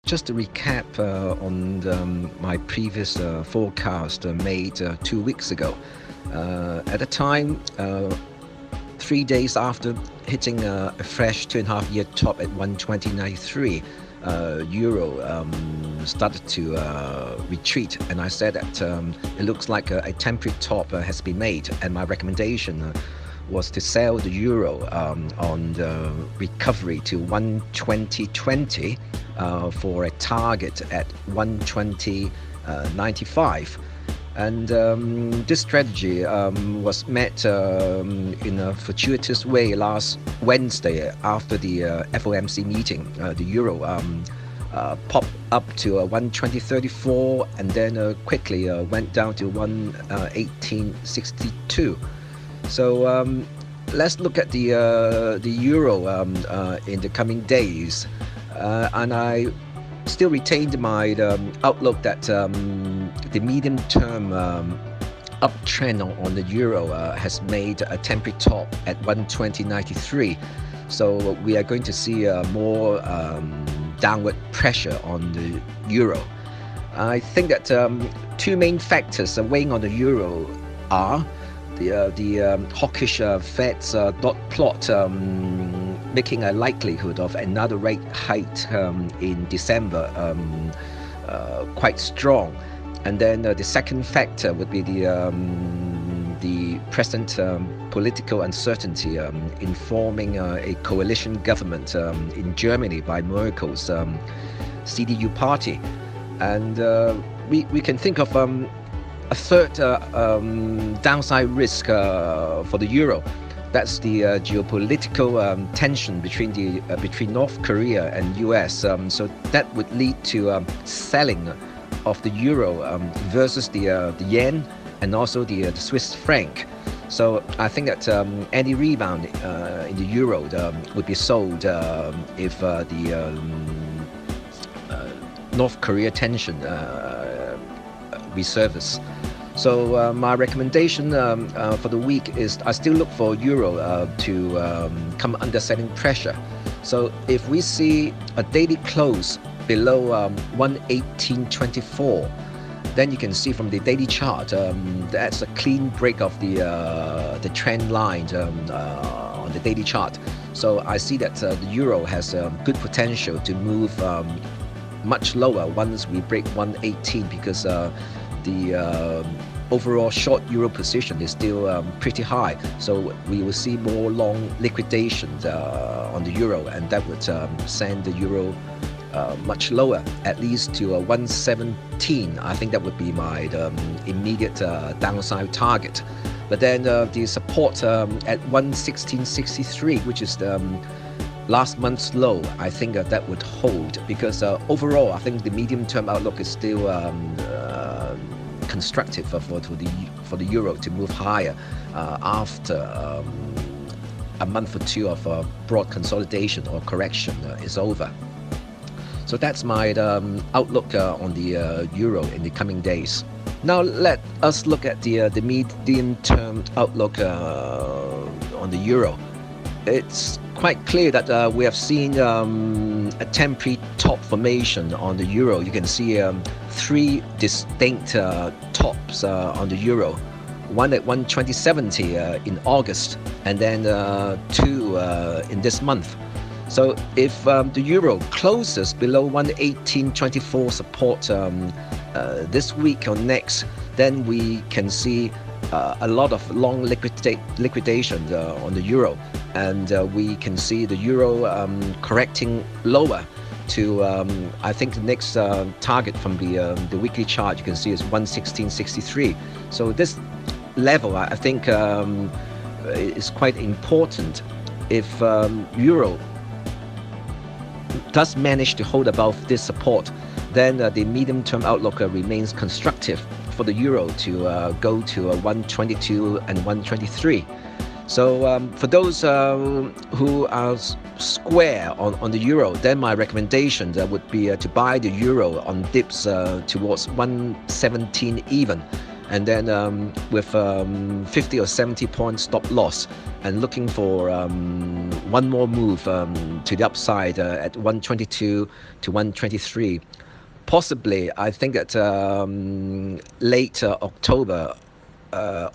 Just to recap on my previous forecast made 2 weeks ago. At the time, 3 days after hitting a fresh 2.5-year top at 120.93, euro started to retreat, and I said that it looks like a temporary top has been made, and my recommendation was to sell the euro on the recovery to 120.20 for a target at 120.95. And this strategy was met in a fortuitous way last Wednesday after the FOMC meeting. The euro popped up to 120.34 and then quickly went down to 118.62. So let's look at the euro in the coming days, and I still retained my outlook that the medium-term uptrend on the euro has made a temporary top at 120.93. So we are going to see more downward pressure on the euro. I think that two main factors weighing on the euro are the hawkish Fed's dot plot making a likelihood of another rate hike in December quite strong, and then the second factor would be the present political uncertainty in forming a coalition government in Germany by Merkel's CDU party, and we can think of a third downside risk for the euro. That's the geopolitical tension between North Korea and US. So that would lead to selling of the euro versus the yen and also the Swiss franc. So I think that any rebound in the euro would be sold if the North Korea tension resurface. So my recommendation for the week is I still look for euro to come under selling pressure. So if we see a daily close below 118.24, then you can see from the daily chart that's a clean break of the trend line on the daily chart. So I see that the euro has good potential to move much lower once we break 118, because the overall short euro position is still pretty high, so we will see more long liquidations on the euro, and that would send the euro much lower, at least to 117. I think that would be my immediate downside target. But then the support at 116.63, which is the last month's low, I think that would hold, because overall I think the medium-term outlook is still constructive for the euro to move higher after a month or two of broad consolidation or correction is over. So that's my outlook on the euro in the coming days. Now let us look at the medium-term outlook on the euro. It's quite clear that we have seen a temporary top formation on the euro. You can see three distinct tops on the euro. One at 120.70 in August, and then two in this month. So if the euro closes below 118.24 support this week or next, then we can see a lot of long liquidation on the euro, and we can see the euro correcting lower to I think the next target from the weekly chart you can see is 116.63. So this level I think is quite important. If euro does manage to hold above this support, then the medium-term outlook remains constructive for the euro to go to 122 and 123. So for those who are square on the euro, then my recommendation would be to buy the euro on dips towards 117 even. and then with 50 or 70 point stop loss, and looking for one more move to the upside at 122 to 123. Possibly, I think that late October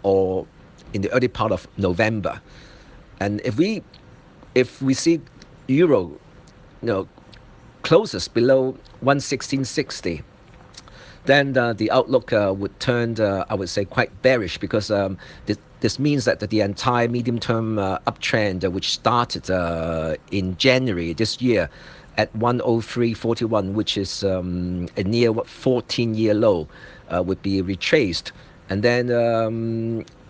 or in the early part of November. And if we see euro, closes below 116.60, then the outlook would turn, I would say, quite bearish, because this means that the entire medium-term uptrend, which started in January this year at 103.41, which is a near 14-year low, would be retraced, and then a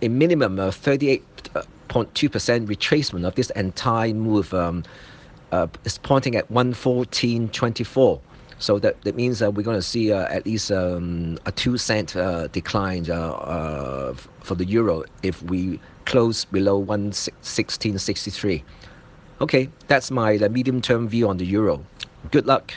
minimum 38.2% retracement of this entire move is pointing at 114.24. So that means we're going to see at least a 2-cent decline for the euro if we close below 116.63. Okay, that's my medium-term view on the euro. Good luck.